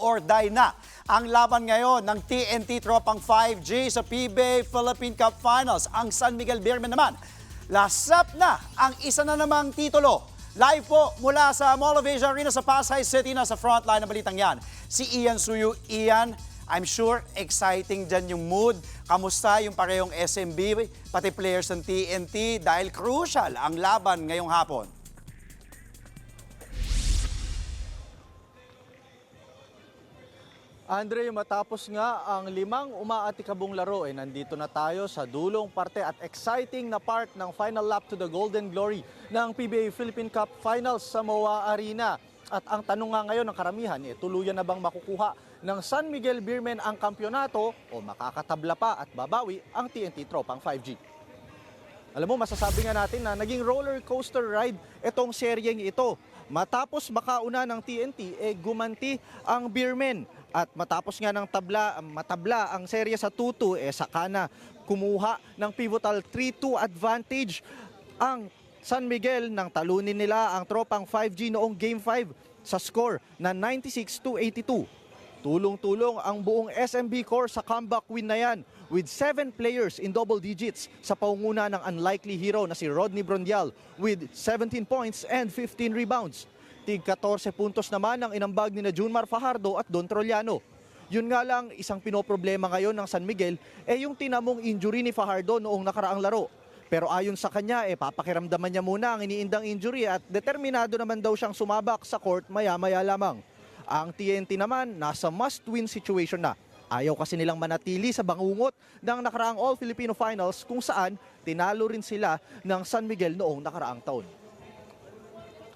or die na ang laban ngayon ng TNT Tropang 5G sa PBA Philippine Cup Finals. Ang San Miguel Beermen naman, lasap na ang isa na namang titulo. Live po mula sa Mall of Asia Arena sa Pasay City na sa frontline ng balitang yan. Si Ian Suyu. Ian, I'm sure exciting dyan yung mood. Kamusta yung parehong SMB, pati players ng TNT dahil crucial ang laban ngayong hapon? Andre, matapos nga ang 5 umaatikabong laro, nandito na tayo sa dulong parte at exciting na part ng final lap to the Golden Glory ng PBA Philippine Cup Finals sa MOA Arena. At ang tanong nga ngayon ng karamihan, tuluyan na bang makukuha ng San Miguel Beermen ang kampyonato o makakatabla pa at babawi ang TNT Tropang 5G? Alam mo, masasabi nga natin na naging roller coaster ride itong seryeng ito. Matapos makauna ng TNT, gumanti ang Beermen. At matapos nga ng matabla ang serye sa 2-2, saka na kumuha ng pivotal 3-2 advantage ang San Miguel nang talunin nila ang Tropang 5G noong Game 5 sa score na 96-82. Tulong-tulong ang buong SMB core sa comeback win na yan with 7 players in double digits sa paunguna ng unlikely hero na si Rodney Brondial with 17 points and 15 rebounds. Tig 14 puntos naman ang inambag ni Junmar Fajardo at Don Trollano. Yun nga lang, isang pinoproblema ngayon ng San Miguel yung tinamong injury ni Fajardo noong nakaraang laro. Pero ayon sa kanya, papakiramdaman niya muna ang iniindang injury at determinado naman daw siyang sumabak sa court maya-maya lamang. Ang TNT naman, nasa must-win situation na. Ayaw kasi nilang manatili sa bangungot ng nakaraang All-Filipino Finals kung saan tinalo rin sila ng San Miguel noong nakaraang taon.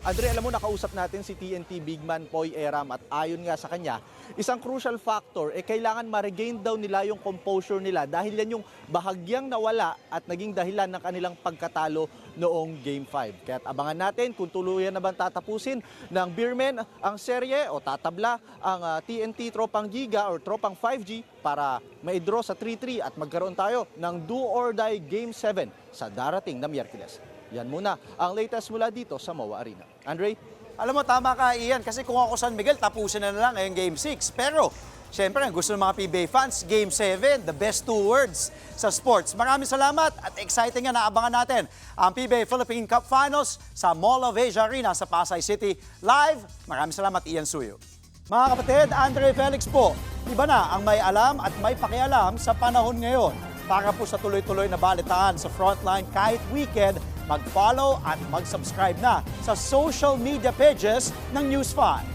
Andre, alam mo, nakausap natin si TNT Bigman Poy Eram at ayon nga sa kanya, isang crucial factor, kailangan ma-regain daw nila yung composure nila dahil yan yung bahagyang nawala at naging dahilan ng kanilang pagkatalo noong Game 5. Kaya abangan natin kung tuluyan na bang tatapusin ng Beermen ang serye o tatabla ang TNT Tropang Giga or Tropang 5G para ma-draw sa 3-3 at magkaroon tayo ng do-or-die Game 7 sa darating na Miyerkules. Yan muna ang latest mula dito sa MOA Arena. Andre? Alam mo, tama ka, Ian, kasi kung ako San Miguel, tapusin na lang ngayong Game 6. Pero, syempre, ang gusto ng mga PBA fans, Game 7, the best 2 words sa sports. Maraming salamat at exciting nga naabangan natin ang PBA Philippine Cup Finals sa Mall of Asia Arena sa Pasay City. Live, maraming salamat, Ian Suyo. Mga kapatid, Andre Felix po, iba na ang may alam at may pakialam sa panahon ngayon. Para po sa tuloy-tuloy na balitaan sa Frontline kahit weekend, mag-follow at mag-subscribe na sa social media pages ng News 5.